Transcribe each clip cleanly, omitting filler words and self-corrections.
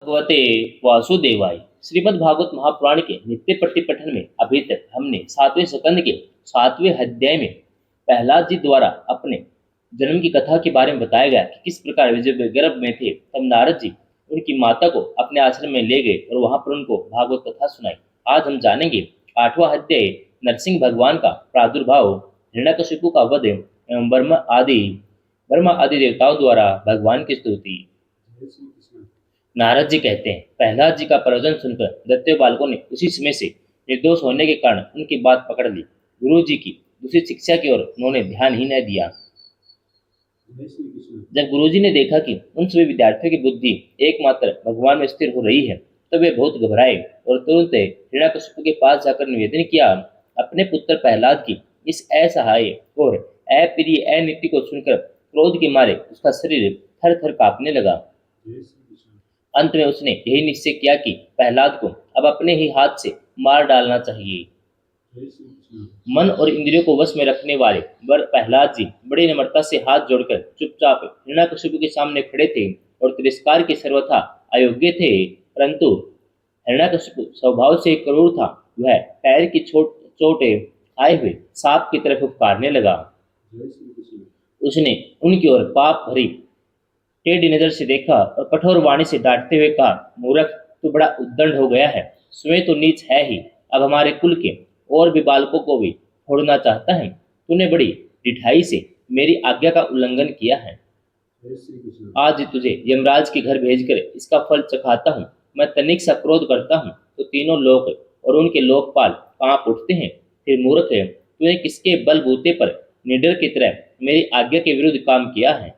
भगवते वासुदेवाय। श्रीमद् भागवत महापुराण के नित्य प्रतिपठन में अभी तक हमने 7वें स्कंद के 7वें अध्याय में प्रहलाद जी द्वारा अपने जन्म की कथा के बारे में बताया गया कि किस प्रकार वे जब गर्भ में थे तब नारद जी उनकी माता को अपने आश्रम में ले गए और वहां पर उनको भागवत कथा सुनाई। आज हम जानेंगे 8वां अध्याय नरसिंह भगवान का प्रादुर्भाव, हिरण्यकशिपु का वध एवं ब्रह्मा आदि देवताओं द्वारा भगवान की स्तुति। नारद जी कहते हैं, प्रहलाद जी का प्रवचन सुनकर दैत्य बालकों ने उसी समय से निर्दोष होने के कारण उनकी बात पकड़ ली। गुरु जी की दूसरी शिक्षा की ओर उन्होंने ध्यान ही न दिया। जब गुरु जी ने देखा कि उन सभी विद्यार्थियों की बुद्धि एकमात्र भगवान में स्थिर हो रही है तब वे बहुत घबराए और तुरंत हिरण्यकशिपु के पास जाकर निवेदन किया। अपने पुत्र प्रहलाद की इस असहाय और अप्रिय अनीति को सुनकर क्रोध के मारे उसका शरीर थर थर कांपने लगा। अंत में उसने यही निश्चय किया कि प्रहलाद को अब अपने ही हाथ से मार डालना चाहिए। मन और इंद्रियों को वश में रखने वाले वर प्रहलाद जी बड़ी नम्रता से हाथ जोड़कर चुपचाप हिरण्यकशिपु के सामने खड़े थे और तिरस्कार के सर्वथा अयोग्य थे। परंतु हिरण्यकशिपु स्वभाव से क्रूर था। वह पैर की चोटें आए हुए सांप की तरफ पुकारने लगा। उसने उनकी ओर पाप भरी टेढ़ी नजर से देखा और कठोर वाणी से डांटते हुए कहा, मूर्ख, तू बड़ा उद्दंड हो गया है। स्वयं तो नीच है ही, अब हमारे कुल के और भी बालकों को भी छोड़ना चाहता है। तूने बड़ी ढिठाई से मेरी आज्ञा का उल्लंघन किया है। आज तुझे यमराज के घर भेजकर इसका फल चखाता हूँ। मैं तनिक सा क्रोध करता हूँ तो तीनों लोक और उनके लोकपाल कांप उठते हैं। फिर मूर्ख है, तूने किसके बलबूते पर निडर की तरह मेरी आज्ञा के विरुद्ध काम किया है।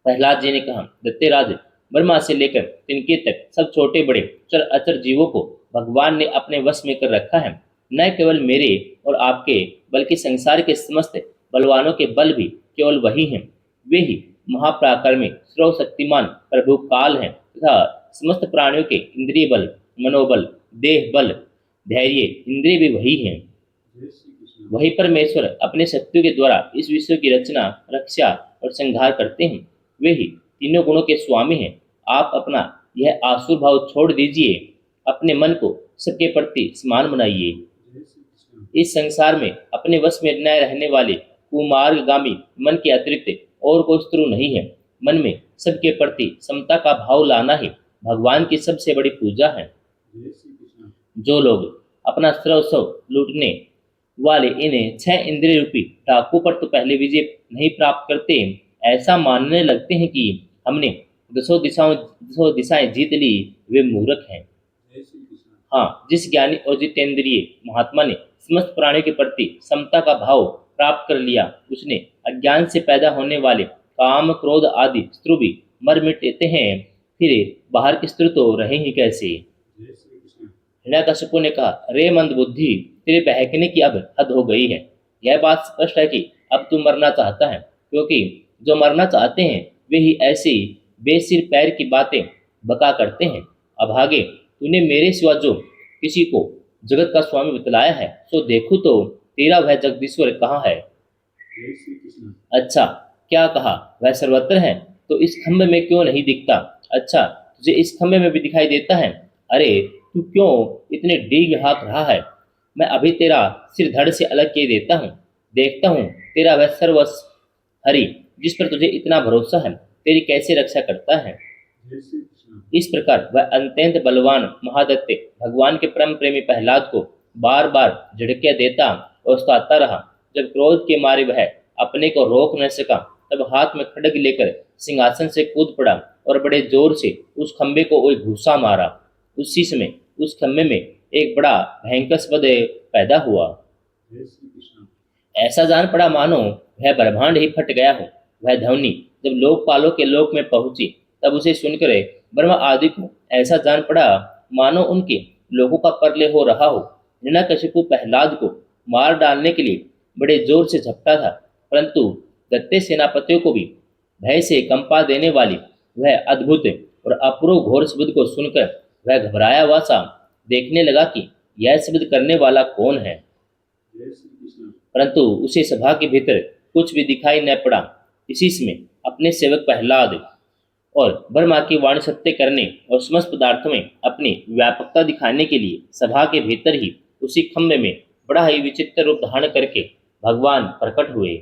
प्रहलाद जी ने कहा, दत्तेराज, ब्रह्मा से लेकर तिनके तक सब छोटे बड़े चर अचर जीवों को भगवान ने अपने वश में कर रखा है। न केवल मेरे और आपके बल्कि संसार के समस्त बलवानों के बल भी केवल वही हैं। वे ही महापराक्रमी सर्वशक्तिमान प्रभु काल हैं तथा समस्त प्राणियों के इंद्रिय बल, मनोबल, देह बल, धैर्य इंद्रिय भी वही हैं। वही परमेश्वर अपने शक्तियों के द्वारा इस विश्व की रचना, रक्षा और संहार करते हैं। वे ही तीनों गुणों के स्वामी हैं। आप अपना यह आसुर भाव छोड़ दीजिए, अपने मन को सबके प्रति समान बनाइए। इस संसार में अपने वश में न रहने वाले कुमार्गगामी मन के अतिरिक्त और कोई शत्रु नहीं है। मन में सबके प्रति समता का भाव लाना ही भगवान की सबसे बड़ी पूजा है। जो लोग अपना सर्वस्व लूटने वाले इन्हें 6 इंद्रिय रूपी टाकू पर तो पहले विजय नहीं प्राप्त करते, ऐसा मानने लगते हैं कि हमने दसों दिशाएं जीत ली, वे मूर्ख हैं। हाँ, जिस ज्ञानी और जितेंद्रिय महात्मा ने समस्त प्राणियों के प्रति समता का भाव प्राप्त कर लिया, उसने अज्ञान से पैदा होने वाले काम, क्रोध आदि शत्रु भी मर मिटते हैं। फिर बाहर के शत्रु तो रहे ही कैसे। हिरण्यकशिपु ने कहा, रे मंद बुद्धि, तेरे बहकने की अब हद हो गई है। यह बात स्पष्ट है कि अब तू मरना चाहता है, क्योंकि जो मरना चाहते हैं वे ही ऐसी बेसिर पैर की बातें बका करते हैं। अभागे, तूने मेरे सिवा जो किसी को जगत का स्वामी बतलाया है, सो देखूं तो तेरा वह जगदीश्वर कहाँ है। अच्छा, क्या कहा, वह सर्वत्र है तो इस खंभे में क्यों नहीं दिखता। अच्छा, तुझे इस खंभे में भी दिखाई देता है। अरे, तू क्यों इतने डीग हाँक रहा है। मैं अभी तेरा सिर धड़ से अलग किए देता हूँ। देखता हूँ तेरा वह सर्वस्व हरि जिस पर तुझे इतना भरोसा है तेरी कैसे रक्षा करता है। इस प्रकार वह अत्यंत बलवान महादत्ते भगवान के परम प्रेमी प्रहलाद को बार बार झटकियां देता और सताता रहा। जब क्रोध के मारे वह अपने को रोक न सका तब हाथ में खड्ग लेकर सिंहासन से कूद पड़ा और बड़े जोर से उस खंबे को एक घूसा मारा। उसी समय उस खंबे में एक बड़ा भयंकर शब्द पैदा हुआ। ऐसा जान पड़ा मानो वह ब्रह्मांड ही फट गया हो। वह ध्वनि जब लोकपालों के लोक में पहुंची तब उसे सुनकर ब्रह्मा आदि को ऐसा जान पड़ा मानो उनके लोगों का परले हो रहा हो। हिरण्यकशिपु प्रहलाद को मार डालने के लिए बड़े जोर से झपटा था, परंतु दत्ते सेनापतियों को भी भय से कंपा देने वाली वह अद्भुत और अपूर्व घोर शब्द को सुनकर वह घबराया हुआ सा देखने लगा कि यह शब्द करने वाला कौन है। परंतु उसे सभा के भीतर कुछ भी दिखाई न पड़ा। इसी समय अपने सेवक प्रहलाद और ब्रह्मा की वाणी सत्य करने और समस्त पदार्थों में अपनी व्यापकता दिखाने के लिए सभा के भीतर ही उसी खम्भे में बड़ा ही विचित्र रूप धारण करके भगवान प्रकट हुए।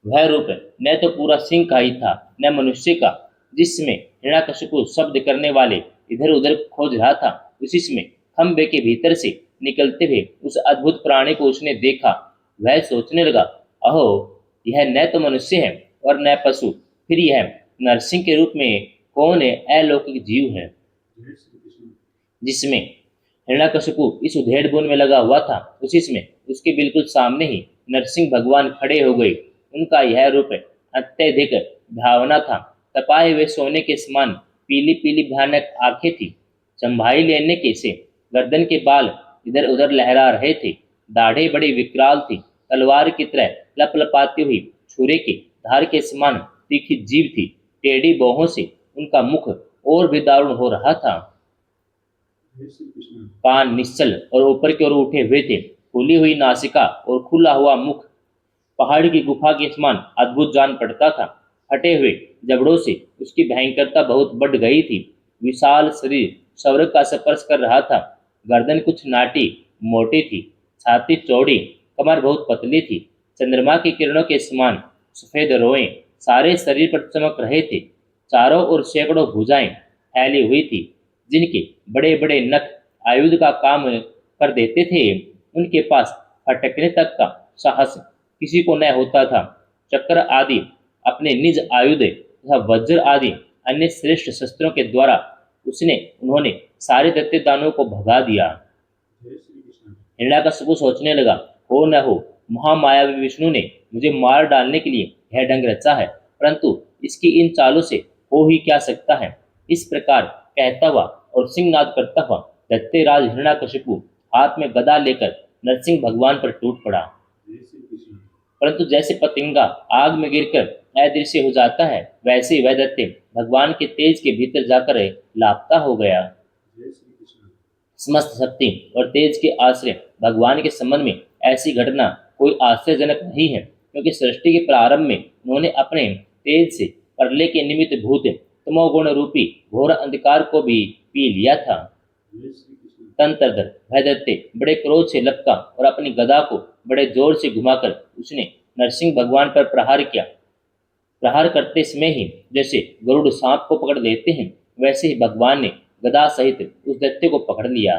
वह रूप न तो पूरा सिंह का ही था न मनुष्य का, जिसमें हिरण्यकशिपु शब्द करने वाले इधर उधर खोज रहा था, उसी में खंबे के भीतर से निकलते हुए उस अद्भुत प्राणी को उसने देखा। वह सोचने लगा, अहो, यह न तो मनुष्य है और न पशु, फिर यह नरसिंह के रूप में कौन है अलौकिक जीव है जिसमें हिरण्यकशिपु इस उधेड़ बुन में लगा हुआ था। उसी में उसके बिल्कुल सामने ही नरसिंह भगवान खड़े हो गए। उनका यह रूप अत्यधिक भावना था। तपाए हुए सोने के समान पीली पीली भयानक आंखें थी। चंभाई लेने के से गर्दन के बाल इधर उधर लहरा रहे थे। दाढ़ें बड़ी विकराल थी, तलवार की तरह लपलपाती हुई छुरे की धार के समान तीखी जीभ थी। टेढ़ी बाहों से उनका मुख और भी दारुण हो रहा था। कान निश्चल और ऊपर की ओर उठे हुए थे। फूली हुई नासिका और खुला हुआ मुख पहाड़ की गुफा के समान अद्भुत जान पड़ता था। हटे हुए जबड़ों से उसकी भयंकरता बहुत बढ़ गई थी। विशाल शरीर स्वर्ग का स्पर्श कर रहा था। गर्दन कुछ नाटी मोटी थी, छाती चौड़ी, कमर बहुत पतली थी। चंद्रमा की किरणों के समान सफेद रोएं सारे शरीर पर चमक रहे थे। चारों ओर सैकड़ों भुजाएं फैली हुई थी, जिनके बड़े बड़े नख आयुध का काम कर देते थे। उनके पास फटकने तक का साहस किसी को न होता था। चक्र आदि अपने निज आयुध तथा वज्र आदि अन्य श्रेष्ठ शस्त्रों के द्वारा उन्होंने सारे दैत्य दानवों को भगा दिया। हिरण्यकशिपु सोचने लगा, हो न हो महामायावी विष्णु ने मुझे मार डालने के लिए यह ढंग रचा है, परंतु इसकी इन चालों से हो ही क्या सकता है। इस प्रकार कहता हुआ और सिंहनाद करता हुआ दैत्यराज हिरण्यकशिपु हाथ में गदा लेकर नरसिंह भगवान पर टूट पड़ा। परंतु जैसे पतंगा आग में गिरकर अदृश्य हो जाता है, वैसे वह दैत्य भगवान के तेज के भीतर जाकर लापता हो गया। समस्त शक्ति और तेज के आश्रय भगवान के संबंध में ऐसी घटना कोई आश्चर्यजनक नहीं है, क्योंकि सृष्टि के प्रारंभ में उन्होंने अपने तेज से प्रलय के निमित्त भूत तमोगुण रूपी घोर अंधकार को भी पी लिया था। तंत्रधर वह दैत्य बड़े क्रोध से लपका और अपनी गदा को बड़े जोर से घुमाकर उसने नरसिंह भगवान पर प्रहार किया। प्रहार करते समय ही जैसे गरुड़ सांप को पकड़ लेते हैं, वैसे ही भगवान ने गदा सहित उस दैत्य को पकड़ लिया।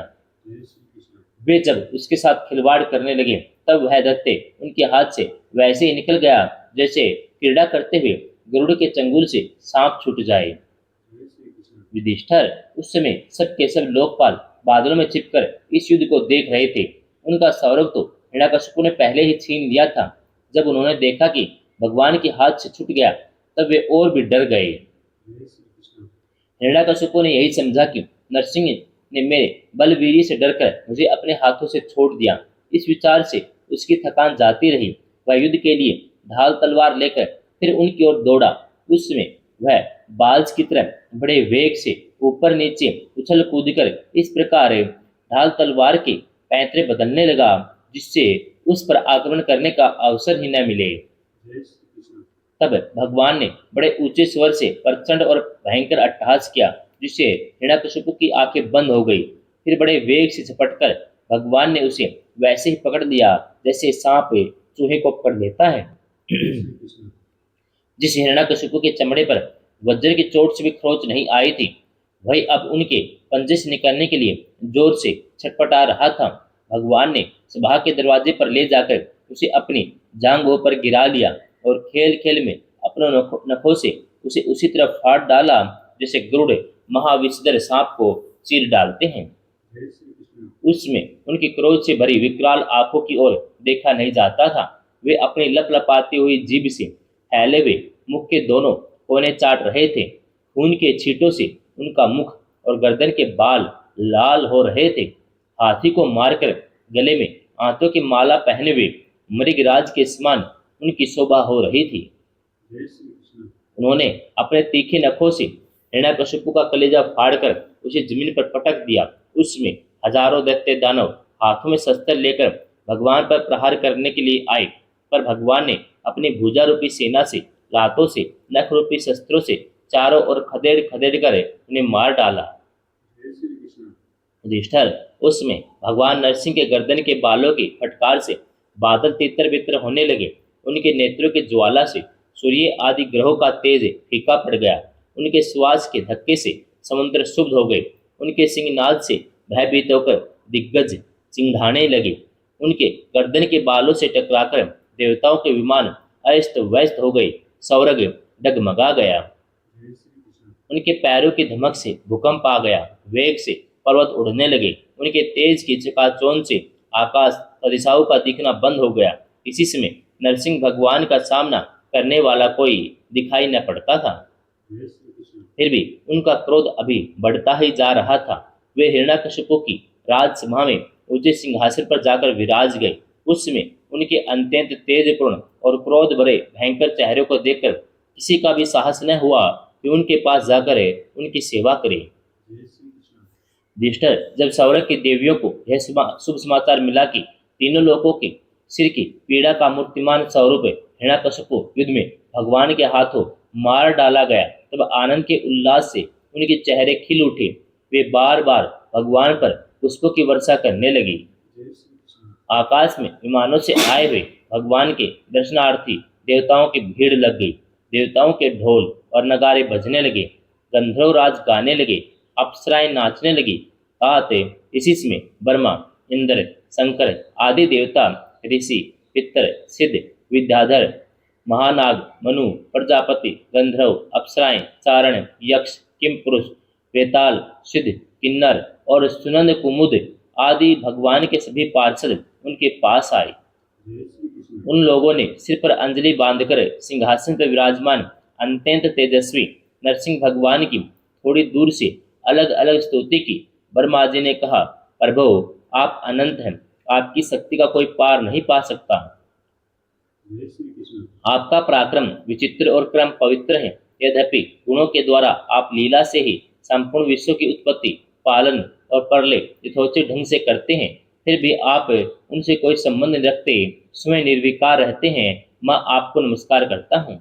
वे जब उसके साथ खिलवाड़ करने लगे, तब वह दैत्य उनके हाथ से वैसे ही निकल गया जैसे क्रीड़ा करते हुए गरुड़ के चंगुल से सांप छूट जाए। युधिष्ठिर उस समय सब के सब लोकपाल बादलों में छिपकर इस युद्ध को देख रहे थे। उनका सौरभ तो हिरण्यकशिपु ने पहले ही छीन लिया था। जब उन्होंने देखा कि भगवान के हाथ से छूट गया, तब वे और भी डर गए। हिरण्यकशिपु ने यही समझा कि नरसिंह ने मेरे बलवीर से डरकर मुझे अपने हाथों से छोड़ दिया। इस विचार से उसकी थकान जाती रही। वह युद्ध के लिए ढाल तलवार लेकर फिर उनकी ओर दौड़ा। उसमें वह बाज की तरह बड़े वेग से ऊपर नीचे उछल कूद कर इस प्रकार ढाल तलवार के पैंतरे बदलने लगा, जिससे उस पर आक्रमण करने का अवसर ही न मिले। तब भगवान ने बड़े ऊंचे स्वर से प्रचंड और भयंकर अट्टहास किया, जिससे हिरण्यकशिपु की आंखें बंद हो गई। फिर बड़े वेग से झपटकर भगवान ने उसे वैसे ही पकड़ लिया जैसे सांप चूहे को पकड़ लेता है। जिस हिरण्यकशिपु के चमड़े पर वज्र की चोट से भी खरोंच नहीं आई थी, वही अब उनके पंजे से निकलने के लिए जोर से छटपटा रहा था। भगवान ने सभा के दरवाजे पर ले जाकर उसे अपनी जांघों पर गिरा लिया और खेल खेल में अपने नखों से उसे उसी तरह फाड़ डाला जैसे गरुड़ महाविषधर सांप को चीर डालते हैं। उसमें उनकी क्रोध से भरी विकराल आंखों की ओर देखा नहीं जाता था। वे अपनी लपलपाती हुई जीभ से फैले हुए मुख के दोनों कोने चाट रहे थे। खून के छींटों से उनका मुख और गर्दन के बाल लाल हो रहे थे। हाथी को मारकर गले में आंतों की माला पहने हुए मृगराज के समान उनकी शोभा हो रही थी। उन्होंने अपने तीखे नखों से हिरण्यकशिपु का कलेजा फाड़कर उसे जमीन पर पटक दिया। उसमें हजारों दैत्य दानव हाथों में शस्त्र लेकर भगवान पर प्रहार करने के लिए आए, पर भगवान ने अपनी भुजा रूपी सेना से, लातों से, नख रूपी शस्त्रों से चारों ओर खदेड़ खदेड़ कर उन्हें मार डाला। जय श्री कृष्ण। युधिष्ठिर, उसमें भगवान नरसिंह के गर्दन के बालों की फटकार से बादल तितर बितर होने लगे। उनके नेत्रों की ज्वाला से सूर्य आदि ग्रहों का तेज फीका पड़ गया। उनके श्वास के धक्के से समुद्र शुद्ध हो गए। उनके सिंहनाद से भयभीत होकर दिग्गज चिंघाने लगे। उनके गर्दन के बालों से टकराकर देवताओं के विमान अस्त व्यस्त हो गए। स्वर्ग डगमगा गया। जय श्री कृष्ण। उनके पैरों की धमक से भूकंप आ गया। वेग से पर्वत उड़ने लगे। उनके तेज की चकाचौंध से आकाश दिशाओं का दिखना बंद हो गया। इसी समय नरसिंह भगवान का सामना करने वाला कोई दिखाई न पड़ता था। जय श्री कृष्ण। फिर भी उनका क्रोध अभी बढ़ता ही जा रहा था। वे हिरण्यकशिपु की राजसभा में ऊंचे सिंहासन पर जाकर विराज गए। उस समय उनके अत्यंत तेजपूर्ण और क्रोध भरे भयंकर चेहरे को देखकर किसी का भी साहस न हुआ कि उनके पास जाकर उनकी सेवा करे। जय श्री कृष्ण। युधिष्ठिर, जब सौरभ की देवियों को यह शुभ समाचार मिला कि तीनों लोगों के सिर की पीड़ा का मूर्तिमान स्वरूप हिरण्यकशिपु युद्ध में भगवान के हाथों मार डाला गया, तब आनंद के उल्लास से उनके चेहरे खिल उठे। वे बार बार भगवान पर पुष्पों की वर्षा करने लगी। जय श्री कृष्ण। आकाश में विमानों से आए हुए भगवान के दर्शनार्थी देवताओं की भीड़ लग गई। देवताओं के ढोल और नगारे बजने लगे। गंधर्वराज गाने लगे। अप्सराएं नाचने लगी। आते इसी समय ब्रह्मा, इंद्र, शंकर आदि देवता, ऋषि, पितर, सिद्ध, विद्याधर, महानाग, मनु, प्रजापति, गंधर्व, अप्सराएं, चारण, यक्ष, किमपुरुष, वेताल, सिद्ध, किन्नर और सुनंद कुमुद आदि भगवान के सभी पार्षद उनके पास आए। जय श्री कृष्ण। उन लोगों ने सिर पर अंजलि बांधकर सिंहासन पर विराजमान अत्यंत तेजस्वी नरसिंह भगवान की थोड़ी दूर से अलग अलग स्तुति की। ब्रह्मा जी ने कहा, प्रभु, आप अनंत हैं। आपकी शक्ति का कोई पार नहीं पा सकता। जय श्री कृष्ण। आपका पराक्रम विचित्र और क्रम पवित्र है। यद्यपि गुणों के द्वारा आप लीला से ही संपूर्ण विश्व की उत्पत्ति, पालन और प्रलय यथोचित ढंग से करते हैं, फिर भी आप उनसे कोई संबंध नहीं रखते, स्वयं निर्विकार रहते हैं। मैं आपको नमस्कार करता हूँ।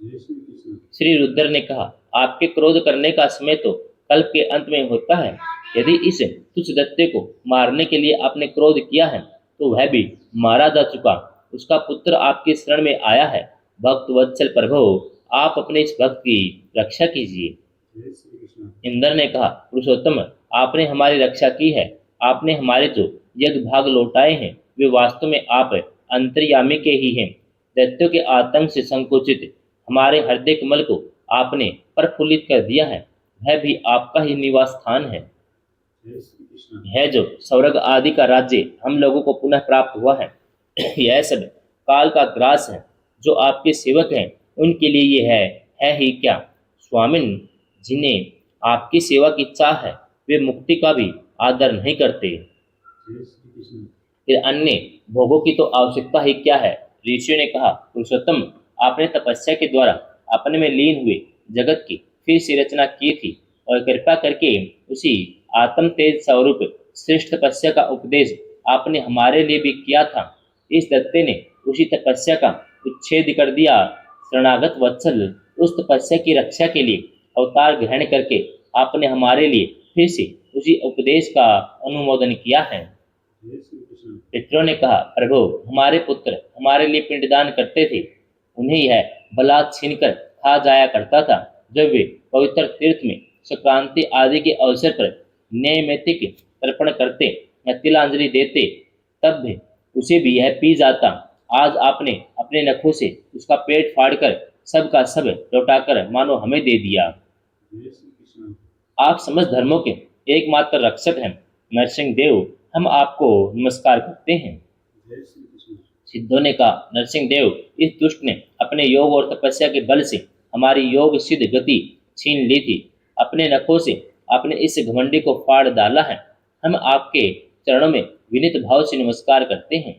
जय श्री कृष्ण। श्री रुद्र ने कहा, आपके क्रोध करने का समय तो कल्प के अंत में होता है। यदि इस तुच्छ दैत्य को मारने के लिए आपने क्रोध किया है, तो वह भी मारा जा चुका। उसका पुत्र आपकी शरण में आया है। भक्त वत्सल प्रभु, आप अपने इस भक्त की रक्षा कीजिए। जय श्री कृष्ण। इंद्र ने कहा, पुरुषोत्तम, आपने हमारी रक्षा की है। आपने हमारे जो यज्ञ भाग लौटाए हैं, वे वास्तव में आप अंतर्यामी के ही हैं। दैत्यों के आतंक से संकुचित हमारे हृदय कमल को आपने प्रफुल्लित कर दिया है। वह भी आपका ही निवास स्थान है। जय श्री कृष्ण। यह जो स्वर्ग आदि का राज्य हम लोगों को पुनः प्राप्त हुआ है, यह सब काल का ग्रास है। जो आपके सेवक हैं, उनके लिए ये है ही क्या। स्वामिन, जिन्हें आपकी सेवा की चाह है, वे मुक्ति का भी आदर नहीं करते। जय श्री कृष्ण। फिर अन्य भोगों की तो आवश्यकता ही क्या है। ऋषियों ने कहा, पुरुषोत्तम, आपने तपस्या के द्वारा अपने में लीन हुए जगत की फिर से रचना की थी और कृपा करके उसी आत्म तेज स्वरूप श्रेष्ठ तपस्या का उपदेश आपने हमारे लिए भी किया था। इस दत्ते ने उसी तपस्या का उच्छेद कर दिया। शरणागत वत्सल, उस तपस्या की रक्षा के लिए अवतार ग्रहण करके आपने हमारे लिए फिर से उसी उपदेश का अनुमोदन किया है। जय श्री कृष्ण। पितरों ने कहा, प्रभु, हमारे पुत्र हमारे लिए पिंडदान करते थे। उन्हें यह बलात् छीनकर खा जाया करता था। जब वे पवित्र तीर्थ में संक्रांति आदि के अवसर पर नैमित्तिक तर्पण करते या तिलांजलि देते, तब भी उसे भी यह पी जाता। आज आपने अपने नखों से उसका पेट फाड़कर सब का सब लौटाकर मानो हमें दे दिया। जय श्री कृष्ण। आप समस्त धर्मों के एकमात्र रक्षक हैं। नरसिंह देव, हम आपको नमस्कार करते हैं। जय श्री कृष्ण। सिद्धों ने कहा, नरसिंह देव, इस दुष्ट ने अपने योग और तपस्या के बल से हमारी योग सिद्ध गति छीन ली थी। अपने नखों से आपने इस घमंडी को फाड़ डाला है। हम आपके चरणों में विनीत भाव से नमस्कार करते हैं।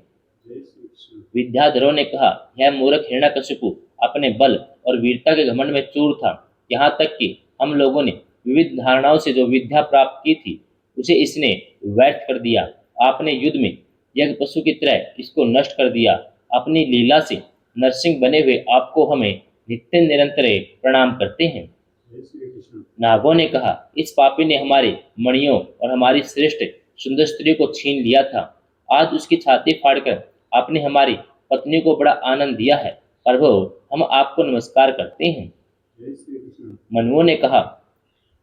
जय श्री कृष्ण। विद्याधरों ने कहा, यह मूर्ख हिरण्यकशिपु अपने बल और वीरता के घमंड में चूर था। यहाँ तक कि हम लोगों ने विविध धारणाओं से जो विद्या प्राप्त की थी, उसे इसने व्यर्थ कर दिया। आपने युद्ध में यज्ञ पशु की तरह इसको नष्ट कर दिया। अपनी लीला से नरसिंह बने हुए आपको हमें नित्य निरंतर प्रणाम करते हैं। जय श्री कृष्ण नागों ने कहा, इस पापी ने हमारे मणियों और हमारी श्रेष्ठ सुंदर स्त्री को छीन लिया था। आज उसकी छाती फाड़कर आपने हमारी पत्नी को बड़ा आनंद दिया है। प्रभु, हम आपको नमस्कार करते हैं। जय श्री कृष्ण मनुओं ने कहा,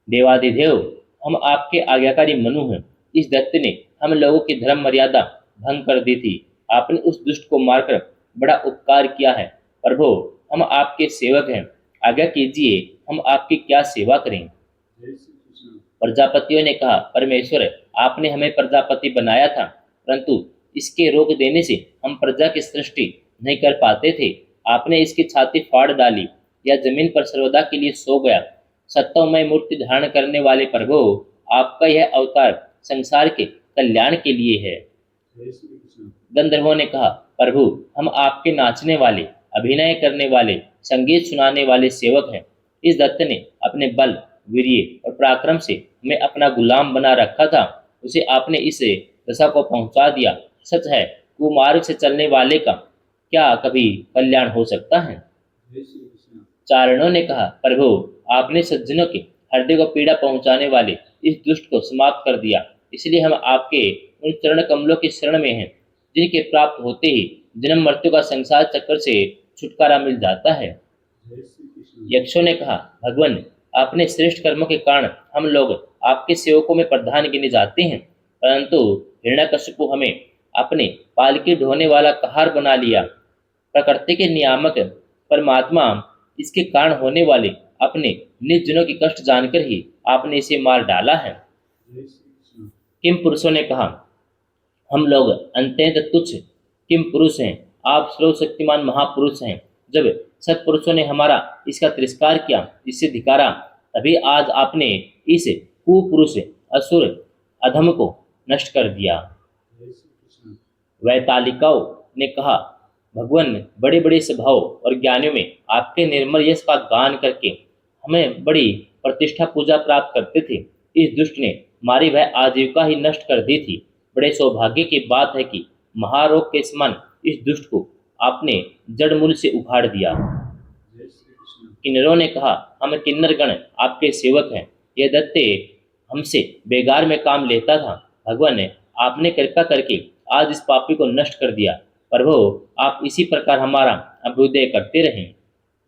देवादिदेव, हम आपके आज्ञाकारी मनु हैं। इस दैत्य ने हम लोगों की धर्म मर्यादा भंग कर दी थी। आपने उस दुष्ट को मारकर बड़ा उपकार किया है। प्रभु, हम आपके सेवक हैं। आज्ञा कीजिए, हम आपकी क्या सेवा करें। जय श्री कृष्ण प्रजापतियों ने कहा, परमेश्वर, आपने हमें प्रजापति बनाया था, परंतु इसके रोक देने से हम प्रजा की सृष्टि नहीं कर पाते थे। आपने इसकी छाती फाड़ डाली, या जमीन पर सर्वदा के लिए सो गया। सत्वमय मूर्ति धारण करने वाले प्रभु, आपका यह अवतार संसार के कल्याण के लिए है। जय श्री कृष्ण गंधर्वों ने कहा, प्रभु, हम आपके नाचने वाले, अभिनय करने वाले, संगीत सुनाने वाले सेवक हैं। इस दत्त ने अपने बल, वीर्य और पराक्रम से हमें अपना गुलाम बना रखा था। उसे आपने इस दशा को पहुंचा दिया। सच है, कुमार्ग से चलने वाले का क्या कभी कल्याण हो सकता है। जय श्री कृष्ण चारणों ने कहा, प्रभु, आपने सज्जनों के हृदय को पीड़ा पहुंचाने वाले इस दुष्ट को समाप्त कर दिया। इसलिए हम आपके उन चरण कमलों की शरण में हैं, जिनके प्राप्त होते ही जन्म मृत्यु का संसार चक्र से छुटकारा मिल जाता है। जय श्री कृष्ण यक्षों ने कहा, भगवान, अपने श्रेष्ठ कर्मों के कारण हम लोग आपके सेवकों में प्रधान गिने जाते हैं, परंतु हिरण्यकशिपु हमें अपने पालकी ढोने वाला कहार बना लिया। प्रकृति के नियामक परमात्मा इसके कारण होने वाले अपने निज जनों की कष्ट जानकर ही आपने इसे मार डाला है। जय श्री कृष्ण किम पुरुषों ने कहा, हम लोग अत्यंत तुच्छ किम पुरुष हैं, आप सर्वशक्तिमान महापुरुष हैं। जब सत्पुरुषों ने हमारा इसका तिरस्कार किया, इससे धिकारा, तभी आज आपने इस कुपुरुष असुर अधम को नष्ट कर दिया। जय श्री कृष्ण वैतालिकाओं ने कहा, भगवान, बड़े बड़े सभाओं और ज्ञानियों में आपके निर्मल यश का गान करके हमें बड़ी प्रतिष्ठा पूजा प्राप्त करते थे। इस दुष्ट ने हमारी वह आजीविका ही नष्ट कर दी थी। बड़े सौभाग्य की बात है कि महारोग के समान इस दुष्ट को आपने जड़ मूल से उखाड़ दिया। जय श्री कृष्ण किन्नरों ने कहा, हम किन्नर गण आपके सेवक हैं। यह दत्ते हमसे बेगार में काम लेता था। भगवान ने आपने कृपा करके आज इस पापी को नष्ट कर दिया। प्रभु, आप इसी प्रकार हमारा अभ्युदय करते रहें।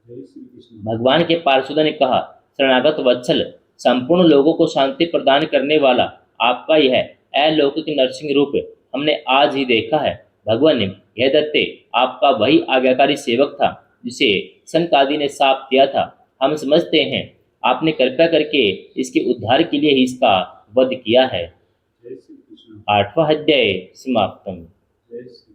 जय श्री कृष्ण भगवान के पार्षदों ने कहा, शरणागत वत्सल, संपूर्ण लोगों को शांति प्रदान करने वाला आपका यह अलौकिक नरसिंह रूप हमने आज ही देखा है। भगवान ने यह दत्ते आपका वही आज्ञाकारी सेवक था जिसे सनकादि ने साप दिया था। हम समझते हैं आपने कृपा करके इसके उद्धार के लिए ही इसका वध किया है। जय श्री कृष्ण 8वां अध्याय समाप्तम। जय श्री